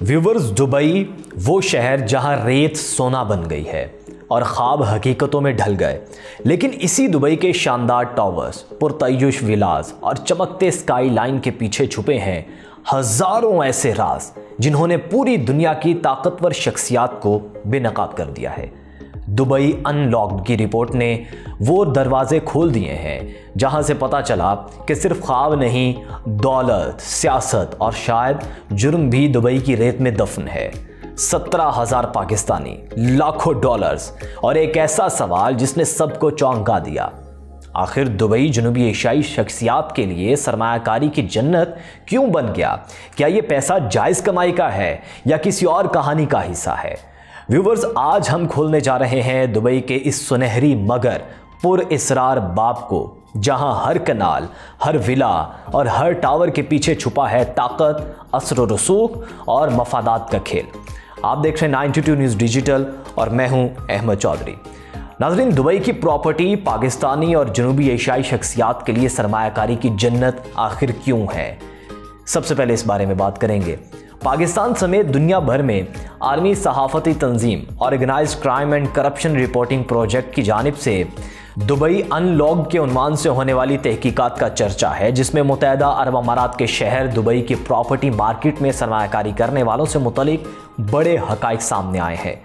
Viewers, Dubai वो शहर जहां रेत सोना बन गई है और ख्वाब हकीकतों में ढल गए। लेकिन इसी दुबई के शानदार टावर्स, पुरतय्युश विलास और चमकते स्काई लाइन के पीछे छुपे हैं हजारों ऐसे राज जिन्होंने पूरी दुनिया की ताकतवर शख्सियात को बेनकाब कर दिया है। दुबई अनलॉक्ड की रिपोर्ट ने वो दरवाजे खोल दिए हैं जहां से पता चला कि सिर्फ ख्वाब नहीं, दौलत, सियासत और शायद जुर्म भी दुबई की रेत में दफन है। 17,000 पाकिस्तानी, लाखों डॉलर्स और एक ऐसा सवाल जिसने सबको चौंका दिया। आखिर दुबई जनूबी एशियाई शख्सियात के लिए सरमायाकारी की जन्नत क्यों बन गया? क्या ये पैसा जायज़ कमाई का है या किसी और कहानी का हिस्सा है? व्यूवर्स, आज हम खोलने जा रहे हैं दुबई के इस सुनहरी मगर पुर इसरार बाब को, जहां हर कनाल, हर विला और हर टावर के पीछे छुपा है ताकत, असर व रसूख और मफादात का खेल। आप देख रहे हैं 92 न्यूज़ डिजिटल और मैं हूं अहमद चौधरी। नाज़रीन, दुबई की प्रॉपर्टी पाकिस्तानी और जनूबी एशियाई शख्सियात के लिए सरमायाकारी की जन्नत आखिर क्यों है? सबसे पहले इस बारे में बात करेंगे। पाकिस्तान समेत दुनिया भर में आर्मी सहाफ़ती तंजीम organised crime and corruption reporting project की जानिब से दुबई अनलॉक्ड के उन्वान से होने वाली तहकीकात का चर्चा है, जिसमें मुत्तहदा अरब अमारात के शहर दुबई की प्रॉपर्टी मार्केट में सरमायाकारी करने वालों से मुतल्लिक बड़े हक़ाइक़ सामने आए हैं।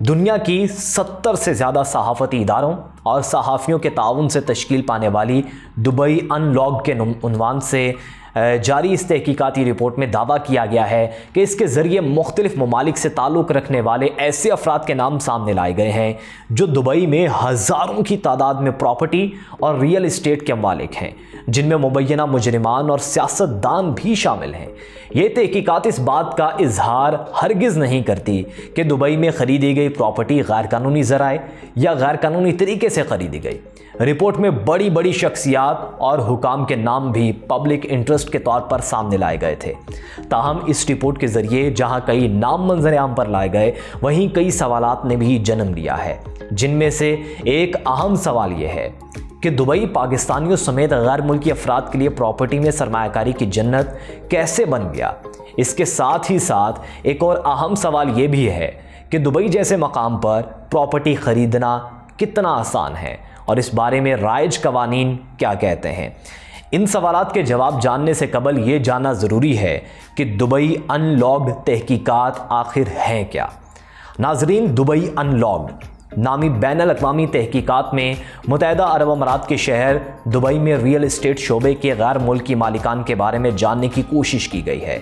दुनिया की 70 से ज़्यादा सहाफ़ती इदारों और सहाफ़ियों के ताउन से तश्कील पाने वाली दुबई अनलॉक्ड के उन्वान से जारी इस तहकीकाती रिपोर्ट में दावा किया गया है कि इसके ज़रिए मुख्तलिफ ममालिक से ताल्लुक़ रखने वाले ऐसे अफराद के नाम सामने लाए गए हैं जो दुबई में हज़ारों की तादाद में प्रॉपर्टी और रियल इस्टेट के मालिक हैं, जिनमें मुबैना मुजरिमान और सियासतदान भी शामिल हैं। ये तहकीकात इस बात का इजहार हरगिज़ नहीं करती कि दुबई में ख़रीदी गई प्रॉपर्टी गैर कानूनी ज़राए या गैर कानूनी तरीके से ख़रीदी गई। रिपोर्ट में बड़ी बड़ी शख्सियात और हुकाम के नाम भी पब्लिक इंटरेस्ट के तौर पर सामने लाए गए थे। ताहम इस रिपोर्ट के ज़रिए जहां कई नाम मंजर आम पर लाए गए, वहीं कई सवालात ने भी जन्म लिया है, जिनमें से एक अहम सवाल यह है कि दुबई पाकिस्तानियों समेत गैर मुल्की अफराद के लिए प्रॉपर्टी में सरमायाकारी की जन्नत कैसे बन गया। इसके साथ ही साथ एक और अहम सवाल ये भी है कि दुबई जैसे मकाम पर प्रॉपर्टी ख़रीदना कितना आसान है और इस बारे में राइज कवानीन क्या कहते हैं। इन सवालात के जवाब जानने से कबल ये जानना ज़रूरी है कि दुबई अनलॉक्ड तहकीकात आखिर हैं क्या। नाजरीन, दुबई अनलॉक्ड नामी बैनुल अक़वामी तहकीकात में मुत्तहदा अरब अमारात के शहर दुबई में रियल इस्टेट शोबे के गैर मुल्की मालिकान के बारे में जानने की कोशिश की गई है।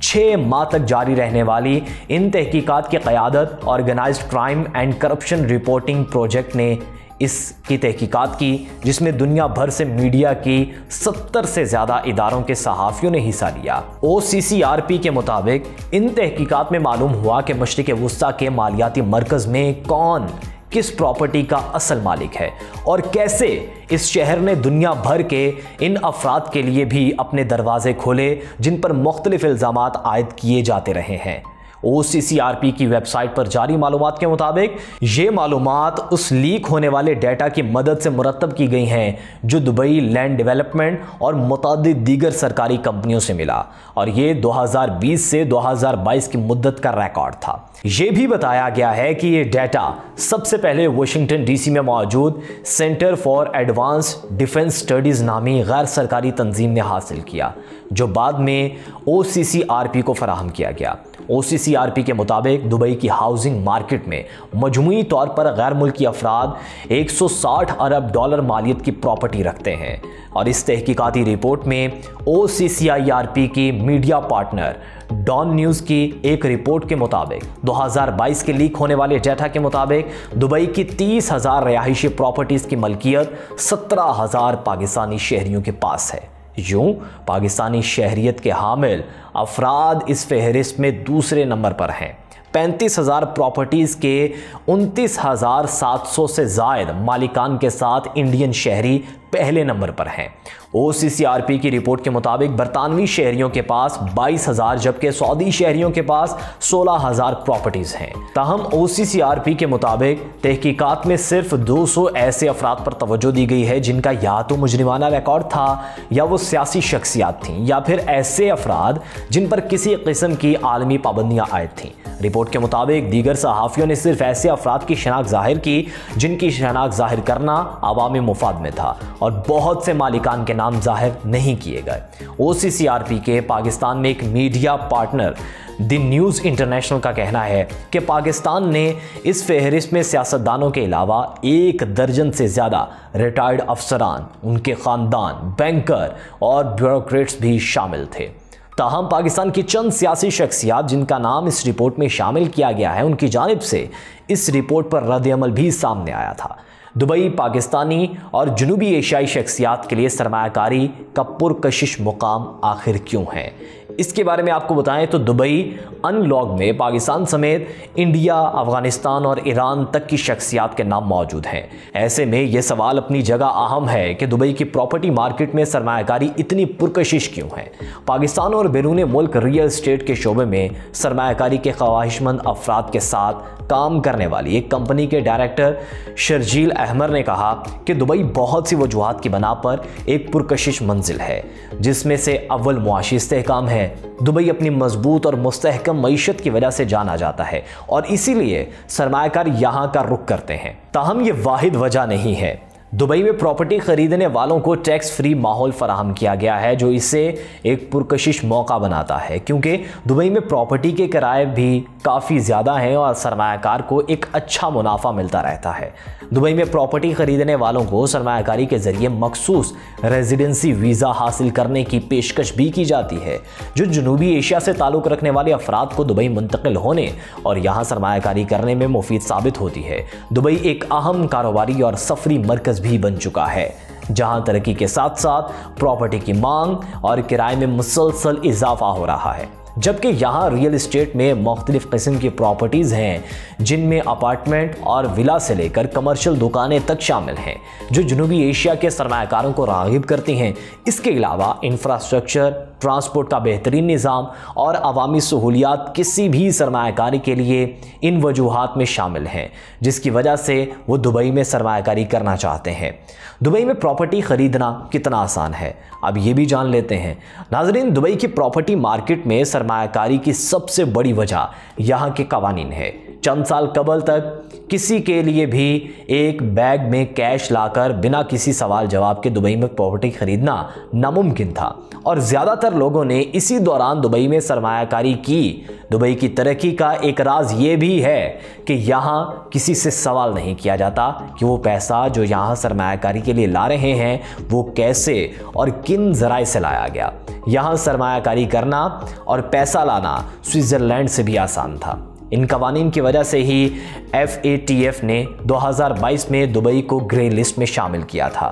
6 माह तक जारी रहने वाली इन तहकीकात की क़यादत organised crime and corruption reporting project ने इसकी तहकीकात की, जिसमें दुनिया भर से मीडिया की 70 से ज़्यादा इदारों के सहाफ़ियों ने हिस्सा लिया। OCCRP के मुताबिक इन तहकीकात में मालूम हुआ कि मशरिक़ वुस्ता के मालियाती मरकज़ में कौन किस प्रॉपर्टी का असल मालिक है और कैसे इस शहर ने दुनिया भर के इन अफराद के लिए भी अपने दरवाजे खोले जिन पर मुख्तलिफ इल्ज़ामात आयद किए जाते रहे हैं। OCCRP की वेबसाइट पर जारी मालूमात के मुताबिक ये मालूमात उस लीक होने वाले डेटा की मदद से मुरतब की गई हैं जो दुबई लैंड डेवलपमेंट और मुतादिद दीगर सरकारी कंपनियों से मिला, और ये 2020 से 2022 की मुद्दत का रिकॉर्ड था। ये भी बताया गया है कि ये डेटा सबसे पहले वाशिंगटन DC में मौजूद centre for advanced defence studies नामी गैर सरकारी तंजीम ने हासिल किया, जो बाद में OCCRP को फराहम किया गया। OCCRP के मुताबिक दुबई की हाउसिंग मार्केट में मजमूई तौर पर गैर मुल्की अफराद 160 अरब डॉलर मालियत की प्रॉपर्टी रखते हैं, और इस तहकीकाती रिपोर्ट में OCCRP की मीडिया पार्टनर डॉन न्यूज़ की एक रिपोर्ट के मुताबिक 2022 के लीक होने वाले डेटा के मुताबिक दुबई की 30,000 रिहायशी प्रॉपर्टीज़ की मलकियत 17,000 पाकिस्तानी शहरियों के पास है। यूँ पाकिस्तानी शहरियत के हामिल अफराद इस फहरिस्त में दूसरे नंबर पर हैं। 35,000 प्रॉपर्टीज़ के 29,700 से ज़ायद मालिकान के साथ इंडियन शहरी पहले नंबर पर हैं। OCCRP की रिपोर्ट के मुताबिक बरतानवी शहरियों के पास 22,000 जबकि सऊदी शहरियों के पास 16,000 प्रॉपर्टीज हैं। ताहम OCCRP के मुताबिक तहकीकात में सिर्फ 200 ऐसे अफराद पर तवज्जो दी गई है जिनका या तो मुजरिमाना रिकॉर्ड था या वो सियासी शख्सियात थीं या फिर ऐसे अफराद जिन पर किसी किस्म की आलमी पाबंदियां आयद थीं। रिपोर्ट के मुताबिक दीगर सहाफ़ियों ने सिर्फ ऐसे अफराद की शनाख्त जाहिर की जिनकी शनाख्त जाहिर करना अवामी मुफाद में था और बहुत से मालिकान के नाम जाहिर नहीं किए गए। OCCRP के पाकिस्तान में एक media partner the news international का कहना है कि पाकिस्तान ने इस फहरिस्त में सियासतदानों के अलावा 1 दर्जन से ज़्यादा रिटायर्ड अफसरान, उनके ख़ानदान, बैंकर और ब्यूरोक्रेट्स भी शामिल थे। ताहम पाकिस्तान की चंद सियासी शख्सियात जिनका नाम इस रिपोर्ट में शामिल किया गया है, उनकी जानिब से इस रिपोर्ट पर रद्द-ए-अमल भी सामने आया था। दुबई पाकिस्तानी और जनूबी एशियाई शख्सियात के लिए सरमायाकारी का पुरकशिश मुकाम आखिर क्यों है? इसके बारे में आपको बताएं तो दुबई अनलॉग में पाकिस्तान समेत इंडिया, अफगानिस्तान और ईरान तक की शख्सियात के नाम मौजूद हैं। ऐसे में यह सवाल अपनी जगह अहम है कि दुबई की प्रॉपर्टी मार्केट में सरमायाकारी इतनी पुरकशिश क्यों है? पाकिस्तान और बैरून मुल्क रियल एस्टेट के शोबे में सरमायाकारी के ख्वाहिशमंद अफराद के साथ काम करने वाली एक कंपनी के डायरेक्टर शर्जील अहमर ने कहा कि दुबई बहुत सी वजूहात की बना पर एक पुरकशिश मंजिल है, जिसमें से अव्वल मुआशी इस्तेहकाम है। दुबई अपनी मजबूत और मुस्तहकम मईशत की वजह से जाना जाता है और इसीलिए सरमायाकार यहाँ का रुख करते हैं। ताहम ये वाहिद वजह नहीं है। दुबई में प्रॉपर्टी खरीदने वालों को टैक्स फ्री माहौल फराहम किया गया है जो इसे एक पुरकशिश मौका बनाता है, क्योंकि दुबई में प्रॉपर्टी के किराए भी काफ़ी ज़्यादा हैं और सरमायाकार को एक अच्छा मुनाफा मिलता रहता है। दुबई में प्रॉपर्टी खरीदने वालों को सरमायाकारी के ज़रिए मखसूस रेजिडेंसी वीज़ा हासिल करने की पेशकश भी की जाती है, जो जनूबी एशिया से ताल्लुक़ रखने वाले अफराद को दुबई मुंतकिल होने और यहाँ सरमायाकारी करने में मुफीद साबित होती है। दुबई एक अहम कारोबारी और सफरी मरकज़ भी बन चुका है, जहां तरक्की के साथ साथ प्रॉपर्टी की मांग और किराए में मुसलसल इजाफा हो रहा है। जबकि यहाँ रियल एस्टेट में मुख्तलिफ किस्म की प्रॉपर्टीज़ हैं, जिनमें अपार्टमेंट और विला से लेकर कमर्शियल दुकानें तक शामिल हैं, जो जनूबी एशिया के सरमायाकारों को राग़िब करती हैं। इसके अलावा इंफ्रास्ट्रक्चर, ट्रांसपोर्ट का बेहतरीन निज़ाम और अवामी सहूलियात किसी भी सरमायाकारी के लिए इन वजूहात में शामिल हैं, जिसकी वजह से वो दुबई में सरमायाकारी करना चाहते हैं। दुबई में प्रॉपर्टी ख़रीदना कितना आसान है, अब ये भी जान लेते हैं। नाज़रीन, दुबई की प्रॉपर्टी मार्केट में सरमायाकारी की सबसे बड़ी वजह यहाँ के कवानीन है। चंद साल कबल तक किसी के लिए भी एक बैग में कैश लाकर बिना किसी सवाल जवाब के दुबई में प्रॉपर्टी खरीदना नामुमकिन था और ज़्यादातर लोगों ने इसी दौरान दुबई में सरमायाकारी की। दुबई की तरक्की का एक राज ये भी है कि यहाँ किसी से सवाल नहीं किया जाता कि वो पैसा जो यहाँ सरमायाकारी के लिए ला रहे हैं वो कैसे और किन ज़राए से लाया गया। यहाँ सरमायाकारी करना और पैसा लाना स्विट्ज़रलैंड से भी आसान था। इन कवानीन की वजह से ही FATF ने 2022 में दुबई को ग्रे लिस्ट में शामिल किया था।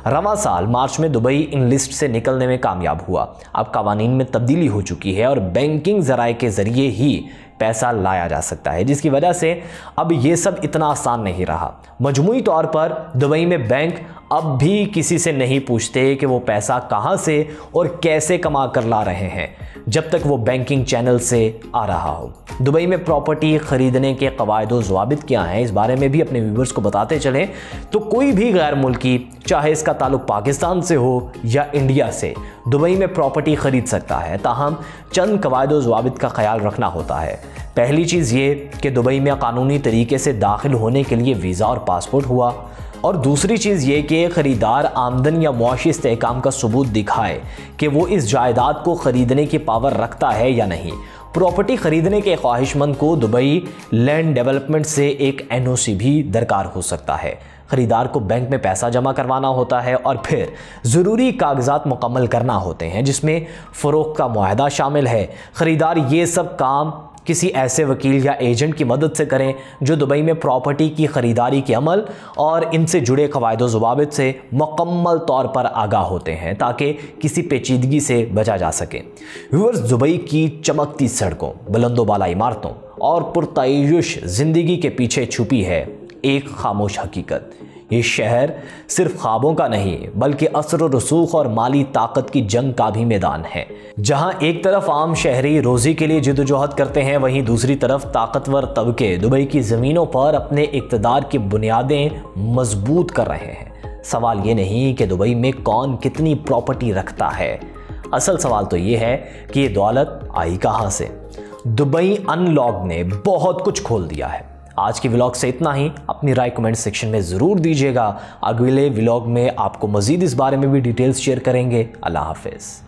रवां साल मार्च में दुबई इन लिस्ट से निकलने में कामयाब हुआ। अब कवानीन में तब्दीली हो चुकी है और बैंकिंग ज़राए के ज़रिए ही पैसा लाया जा सकता है, जिसकी वजह से अब ये सब इतना आसान नहीं रहा। मजमूई तौर पर दुबई में बैंक अब भी किसी से नहीं पूछते कि वो पैसा कहाँ से और कैसे कमा कर ला रहे हैं, जब तक वो बैंकिंग चैनल से आ रहा हो। दुबई में प्रॉपर्टी ख़रीदने के क़वायद व ज़वाबित क्या हैं, इस बारे में भी अपने व्यूवर्स को बताते चलें तो कोई भी गैर मुल्की, चाहे इसका ताल्लुक़ पाकिस्तान से हो या इंडिया से, दुबई में प्रॉपर्टी ख़रीद सकता है। ताहम चंद क़वायद व ज़वाबित का ख्याल रखना होता है। पहली चीज़ ये कि दुबई में कानूनी तरीके से दाखिल होने के लिए वीज़ा और पासपोर्ट हुआ, और दूसरी चीज़ ये कि ख़रीदार आमदन या मुआशी इस्तेहकाम का सबूत दिखाए कि वो इस जायदाद को ख़रीदने की पावर रखता है या नहीं। प्रॉपर्टी ख़रीदने के ख्वाहिशमंद को दुबई लैंड डेवलपमेंट से एक NOC भी दरकार हो सकता है। ख़रीदार को बैंक में पैसा जमा करवाना होता है और फिर ज़रूरी कागजात मुकम्मल करना होते हैं, जिसमें फ़रोख्त का मुआहदा शामिल है। ख़रीदार ये सब काम किसी ऐसे वकील या एजेंट की मदद से करें जो दुबई में प्रॉपर्टी की ख़रीदारी के अमल और इनसे जुड़े क़वायद व ज़वाबित से मुकम्मल तौर पर आगाह होते हैं, ताकि किसी पेचीदगी से बचा जा सके। व्यूअर्स, दुबई की चमकती सड़कों, बुलंदो बाला इमारतों और पुरतायुश ज़िंदगी के पीछे छुपी है एक खामोश हकीकत। یہ شہر صرف خوابوں کا نہیں بلکہ اثر و رسوخ اور مالی طاقت کی جنگ کا بھی میدان ہے۔ جہاں ایک طرف عام شہری روزی کے لیے جدوجہد کرتے ہیں، وہیں دوسری طرف طاقتور طبقے دبئی کی زمینوں پر اپنے اقتدار کی بنیادیں مضبوط کر رہے ہیں۔ سوال یہ نہیں کہ دبئی میں کون کتنی پراپرٹی رکھتا ہے، اصل سوال تو یہ ہے کہ یہ دولت آئی کہاں سے۔ دبئی ان لاک نے بہت کچھ کھول دیا ہے۔ آج کی ولاگ سے اتنا ہی، اپنی رائے کمنٹ سیکشن میں ضرور دیجیے گا۔ اگلے ولاگ میں آپ کو مزید اس بارے میں بھی ڈیٹیلز شیئر کریں گے۔ اللہ حافظ۔